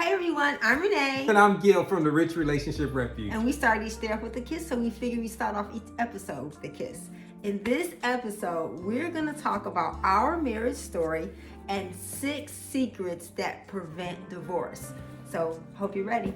Hey everyone, I'm Renee. And I'm Gil from the Rich Relationship Refuge. And we start each day off with a kiss, so we figure we start off each episode with a kiss. In this episode, we're going to talk about our marriage story and 6 secrets that prevent divorce. So, hope you're ready.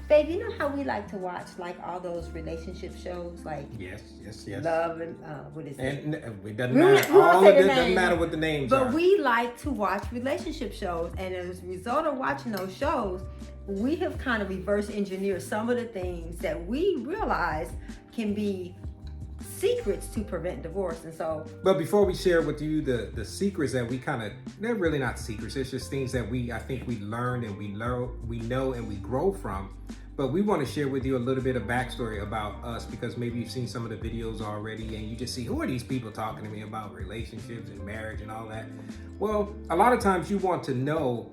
Babe, you know how we like to watch like all those relationship shows, like Yes. Love and what is it? And it doesn't matter. All of it doesn't matter what the names are. But we like to watch relationship shows, and as a result of watching those shows, we have kind of reverse engineered some of the things that we realize can be secrets to prevent divorce. And so, but before we share with you the secrets that we they're really not secrets. It's just things that I think we learn and we know and we grow from. But we want to share with you a little bit of backstory about us, because maybe you've seen some of the videos already and you just see, who are these people talking to me about relationships and marriage and all that? Well, a lot of times you want to know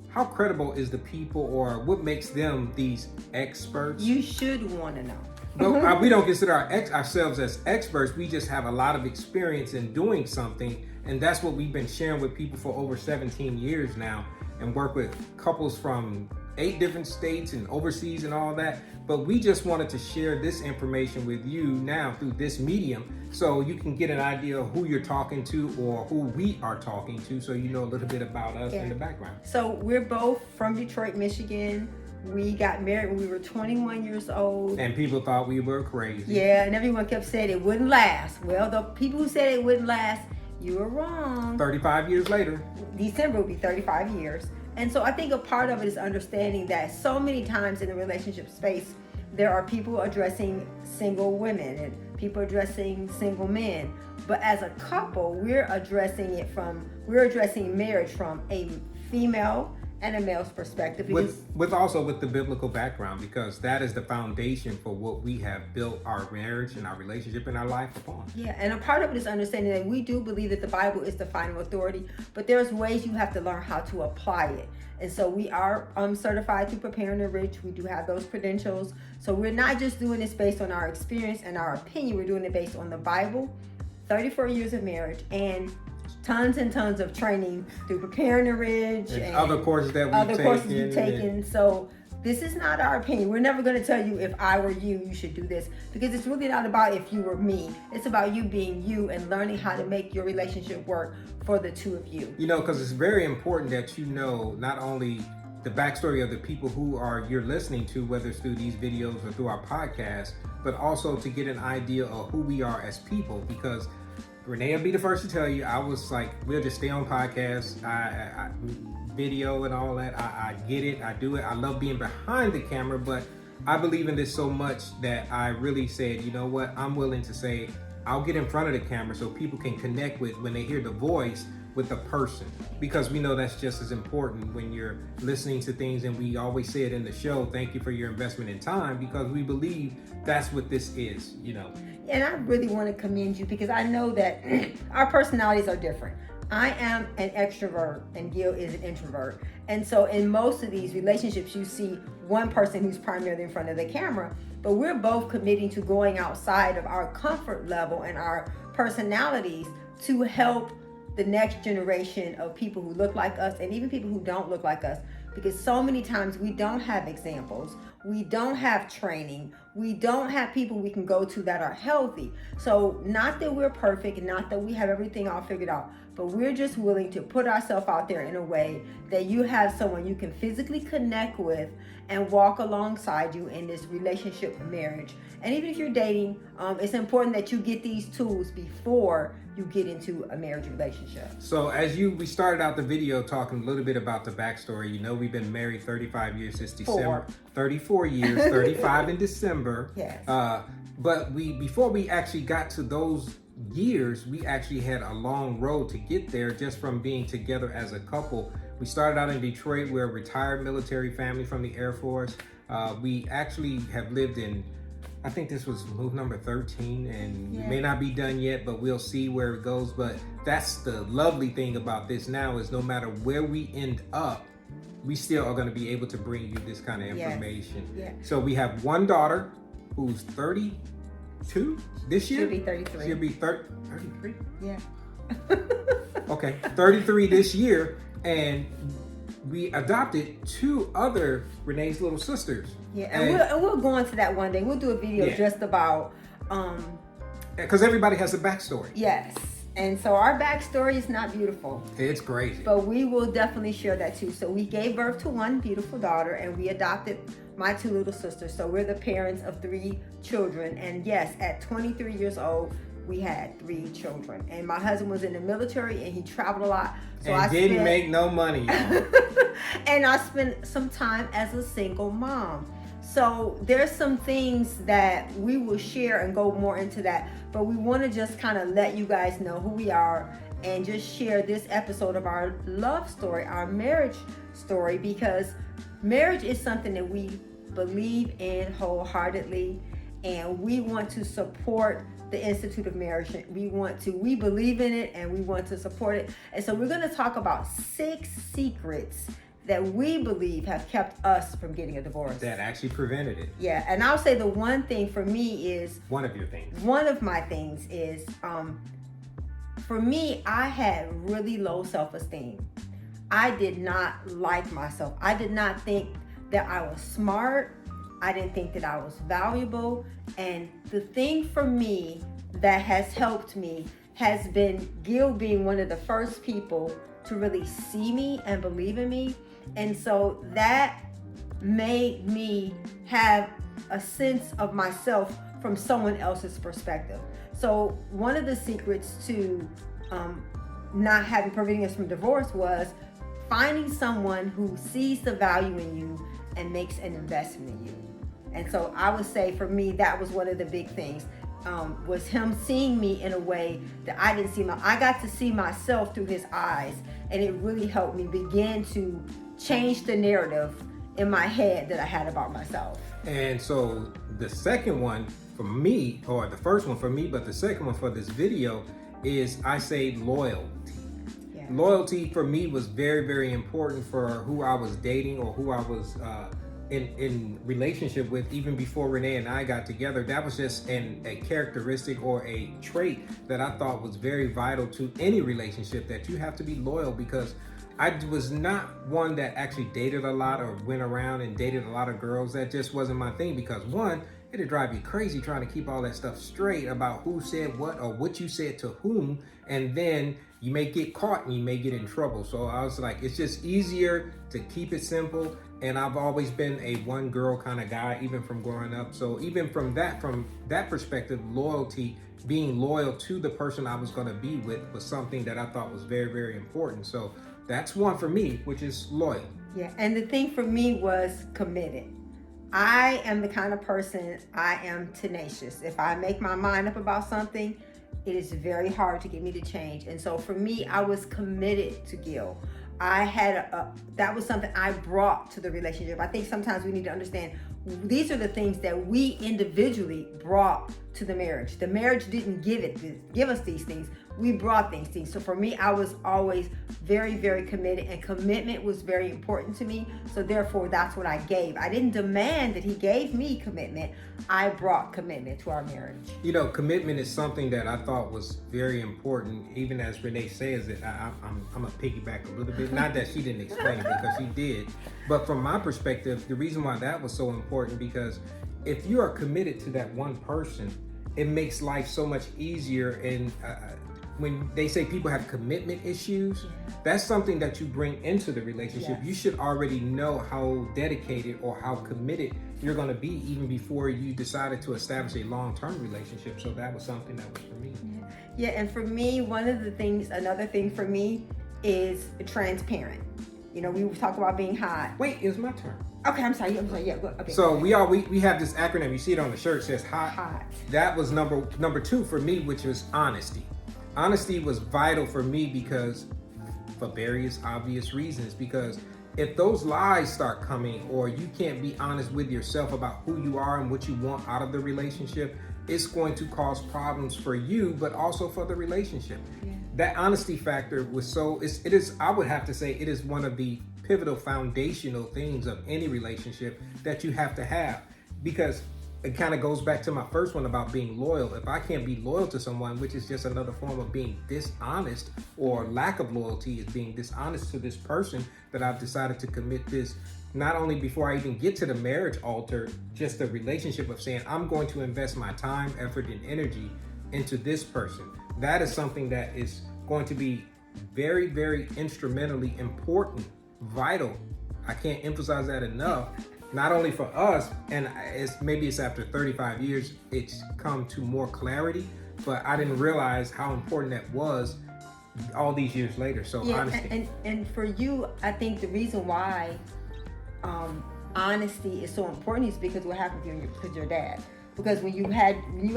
how credible is the people, or what makes them these experts. You should want to know. But we don't consider ourselves as experts. We just have a lot of experience in doing something. And that's what we've been sharing with people for over 17 years now, and work with couples from 8 different states and overseas and all that. But we just wanted to share this information with you now through this medium, so you can get an idea of who you're talking to or who we are talking to, so you know a little bit about us in the background. So we're both from Detroit, Michigan. We got married when we were 21 years old. And people thought we were crazy. Yeah, and everyone kept saying it wouldn't last. Well, the people who said it wouldn't last, you were wrong. 35 years later. December will be 35 years. And so I think a part of it is understanding that so many times in the relationship space, there are people addressing single women and people addressing single men. But as a couple, we're addressing marriage from a female and a male's perspective. With the biblical background, because that is the foundation for what we have built our marriage and our relationship and our life upon. Yeah, and a part of it is understanding that we do believe that the Bible is the final authority, but there's ways you have to learn how to apply it. And so we are certified through Preparing the Rich. We do have those credentials. So we're not just doing this based on our experience and our opinion. We're doing it based on the Bible, 34 years of marriage, and tons and tons of training through Preparing the Rich and other courses that we've taken. So this is not our opinion. We're never going to tell you, if I were you, you should do this, because it's really not about if you were me. It's about you being you and learning how to make your relationship work for the two of you. You know, because it's very important that you know not only the backstory of the people who you're listening to, whether it's through these videos or through our podcast, but also to get an idea of who we are as people. Because Renee will be the first to tell you, I was like, we'll just stay on podcasts, I video and all that. I get it, I do it. I love being behind the camera, but I believe in this so much that I really said, you know what, I'm willing to say, I'll get in front of the camera so people can connect with, when they hear the voice, with the person, because we know that's just as important when you're listening to things. And we always say it in the show, thank you for your investment in time, because we believe that's what this is, you know. And I really want to commend you, because I know that our personalities are different. I am an extrovert and Gil is an introvert. And so in most of these relationships, you see one person who's primarily in front of the camera, but we're both committing to going outside of our comfort level and our personalities to help the next generation of people who look like us, and even people who don't look like us, because so many times we don't have examples, we don't have training, we don't have people we can go to that are healthy. So not that we're perfect, not that we have everything all figured out, but we're just willing to put ourselves out there in a way that you have someone you can physically connect with and walk alongside you in this relationship marriage. And even if you're dating, it's important that you get these tools before you get into a marriage relationship. So we started out the video talking a little bit about the backstory. You know, we've been married 35 years since December. 34 years, 35 in December. Yes. But before we actually got to those years, we actually had a long road to get there, just from being together as a couple. We started out in Detroit. We're a retired military family from the Air Force. We actually have lived in, I think this was move number 13, and it may not be done yet, but we'll see where it goes. But that's the lovely thing about this now, is no matter where we end up, we still are going to be able to bring you this kind of information. Yeah. So we have one daughter who's 32 this year. She'll be 33. She'll be 33? Yeah. Okay, 33 this year. And we adopted 2 other Renee's little sisters. Yeah, and we'll go into that one day. We'll do a video just about because everybody has a backstory. Yes. And so our backstory is not beautiful. It's crazy. But we will definitely share that too. So we gave birth to one beautiful daughter and we adopted my 2 little sisters. So we're the parents of 3 children. And yes, at 23 years old, we had 3 children. And my husband was in the military and he traveled a lot. So I didn't make no money. And I spent some time as a single mom. So there's some things that we will share and go more into that, but we want to just kind of let you guys know who we are and just share this episode of our love story, our marriage story, because marriage is something that we believe in wholeheartedly, and we want to support the Institute of Marriage. We believe in it and we want to support it. And so we're going to talk about 6 secrets that we believe have kept us from getting a divorce. That actually prevented it. Yeah, and I'll say the one thing for me is... One of your things. One of my things is, for me, I had really low self-esteem. I did not like myself. I did not think that I was smart. I didn't think that I was valuable. And the thing for me that has helped me has been Gil being one of the first people to really see me and believe in me. And so that made me have a sense of myself from someone else's perspective. So one of the secrets to not preventing us from divorce was finding someone who sees the value in you and makes an investment in you. And so I would say for me, that was one of the big things, was him seeing me in a way that I didn't see. I got to see myself through his eyes, and it really helped me begin to change the narrative in my head that I had about myself. And so the second one for me, or the first one for me, but the second one for this video is, I say, loyalty. Yeah. Loyalty for me was very, very important for who I was dating or who I was in relationship with, even before Renee and I got together. That was just a characteristic or a trait that I thought was very vital to any relationship, that you have to be loyal, because I was not one that actually dated a lot or went around and dated a lot of girls. That just wasn't my thing, because one, it'd drive you crazy trying to keep all that stuff straight about who said what or what you said to whom, and then you may get caught and you may get in trouble. So I was like, it's just easier to keep it simple. And I've always been a one girl kind of guy, even from growing up. So even from that perspective, loyalty, being loyal to the person I was going to be with, was something that I thought was very, very important. So that's one for me, which is loyal. Yeah, and the thing for me was committed. I am the kind of person, I am tenacious. If I make my mind up about something, it is very hard to get me to change. And so for me, I was committed to Gil. That was something I brought to the relationship. I think sometimes we need to understand these are the things that we individually brought to the marriage. The marriage didn't give us these things. We brought these things. So for me, I was always very, very committed, and commitment was very important to me. So therefore, that's what I gave. I didn't demand that he gave me commitment. I brought commitment to our marriage. You know, commitment is something that I thought was very important. Even as Renee says it, I'm a piggyback a little bit. Not that she didn't explain it, because she did. But from my perspective, the reason why that was so important, because if you are committed to that one person, it makes life so much easier. And when they say people have commitment issues, that's something that you bring into the relationship. Yes. You should already know how dedicated or how committed you're going to be even before you decided to establish a long-term relationship. So that was something that was for me. Yeah, and for me, another thing for me is transparent. You know, we talk about being hot. Wait, it's my turn. Okay, I'm sorry. Yeah, okay. So we have this acronym. You see it on the shirt. It says hot. Hot. That was number 2 for me, which was honesty. Honesty was vital for me, because for various obvious reasons. Because if those lies start coming, or you can't be honest with yourself about who you are and what you want out of the relationship, it's going to cause problems for you, but also for the relationship. Yeah. That honesty factor was I would have to say, it is one of the pivotal foundational things of any relationship that you have to have. Because it kind of goes back to my first one about being loyal. If I can't be loyal to someone, which is just another form of being dishonest, or lack of loyalty is being dishonest to this person that I've decided to commit this, not only before I even get to the marriage altar, just the relationship of saying, I'm going to invest my time, effort, and energy into this person. That is something that is going to be very, very instrumentally important, vital. I can't emphasize that enough. Not only for us, and maybe it's after 35 years, it's come to more clarity, but I didn't realize how important that was all these years later. So honesty. And for you, I think the reason why honesty is so important is because what happened to you with your dad. Because when you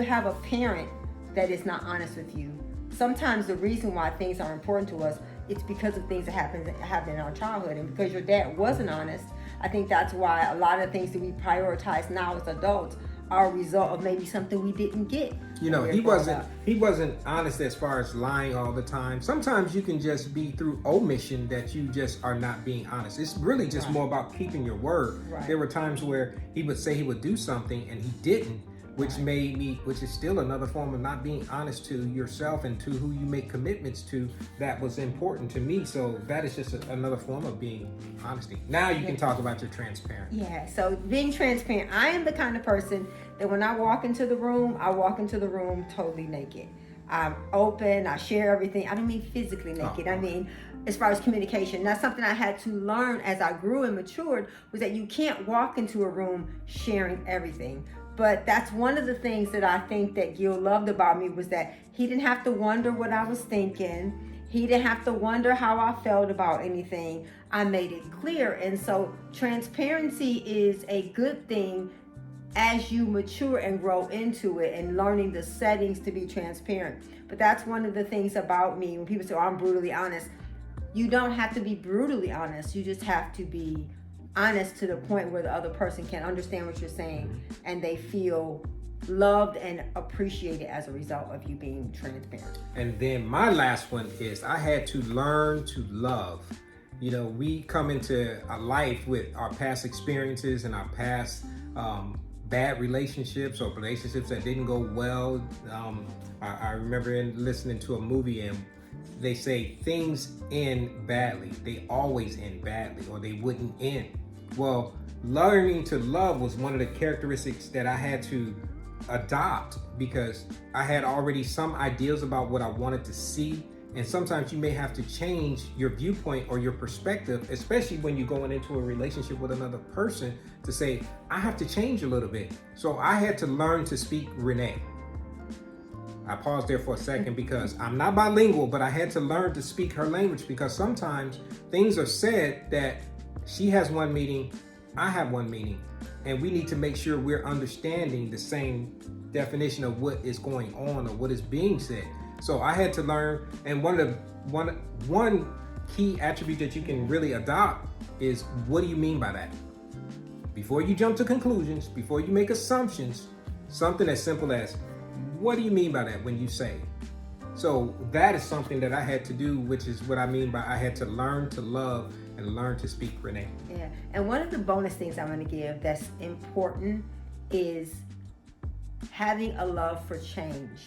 have a parent that is not honest with you, sometimes the reason why things are important to us, it's because of things that happened in our childhood. And because your dad wasn't honest, I think that's why a lot of things that we prioritize now as adults are a result of maybe something we didn't get. You know, he wasn't honest as far as lying all the time. Sometimes you can just be through omission that you just are not being honest. It's really just more about keeping your word. Right. There were times where he would say he would do something and he didn't, which is still another form of not being honest to yourself and to who you make commitments to. That was important to me. So that is just another form of being honesty. Now you can talk about your transparency. Yeah, so being transparent. I am the kind of person that when I walk into the room, I walk into the room totally naked. I'm open, I share everything. I don't mean physically naked. I mean, as far as communication. That's something I had to learn as I grew and matured, was that you can't walk into a room sharing everything. But that's one of the things that I think that Gil loved about me, was that he didn't have to wonder what I was thinking. He didn't have to wonder how I felt about anything. I made it clear. And so transparency is a good thing as you mature and grow into it, and learning the settings to be transparent. But that's one of the things about me. When people say, oh, I'm brutally honest, you don't have to be brutally honest. You just have to be honest to the point where the other person can understand what you're saying and they feel loved and appreciated as a result of you being transparent. And then my last one is I had to learn to love. You know, we come into a life with our past experiences and our past bad relationships or relationships that didn't go well. I remember listening to a movie, and they say things end badly. They always end badly, or they wouldn't end. Well, learning to love was one of the characteristics that I had to adopt, because I had already some ideas about what I wanted to see. And sometimes you may have to change your viewpoint or your perspective, especially when you're going into a relationship with another person, to say, I have to change a little bit. So I had to learn to speak Renee. I paused there for a second because I'm not bilingual, but I had to learn to speak her language, because sometimes things are said that she has one meaning, I have one meaning, and we need to make sure we're understanding the same definition of what is going on or what is being said. So I had to learn, and one key attribute that you can really adopt is, what do you mean by that? Before you jump to conclusions, before you make assumptions, something as simple as, what do you mean by that when you say? So that is something that I had to do, which is what I mean by I had to learn to love and learn to speak Renee. Yeah, and one of the bonus things I'm going to give that's important is having a love for change.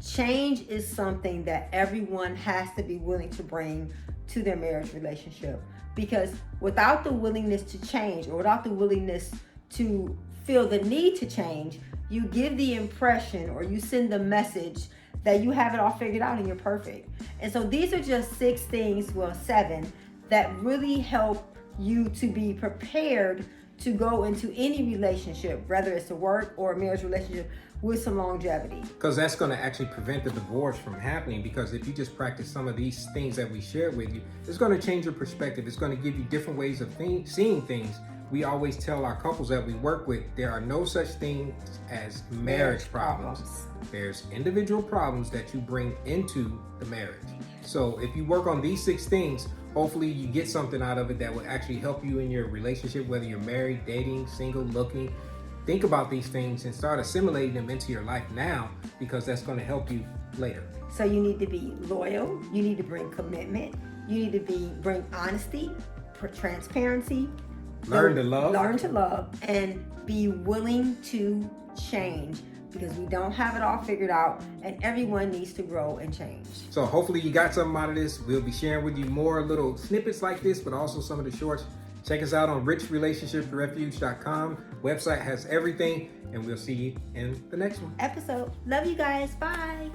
Change is something that everyone has to be willing to bring to their marriage relationship, because without the willingness to change, or without the willingness to feel the need to change, you give the impression, or you send the message that you have it all figured out and you're perfect. And so these are just 6 things, well 7, that really help you to be prepared to go into any relationship, whether it's a work or a marriage relationship, with some longevity. Because that's going to actually prevent the divorce from happening, because if you just practice some of these things that we shared with you, it's going to change your perspective. It's going to give you different ways of seeing things. We always tell our couples that we work with, there are no such things as marriage problems. There's individual problems that you bring into the marriage. So if you work on these 6 things, hopefully you get something out of it that will actually help you in your relationship, whether you're married, dating, single, looking. Think about these things and start assimilating them into your life now, because that's going to help you later. So you need to be loyal. You need to bring commitment. You need to bring honesty, transparency, Learn to love. Learn to love and be willing to change, because we don't have it all figured out and everyone needs to grow and change. So hopefully you got something out of this. We'll be sharing with you more little snippets like this, but also some of the shorts. Check us out on richrelationshipsrefuge.com. Website has everything, and we'll see you in the next one. Episode. Love you guys. Bye.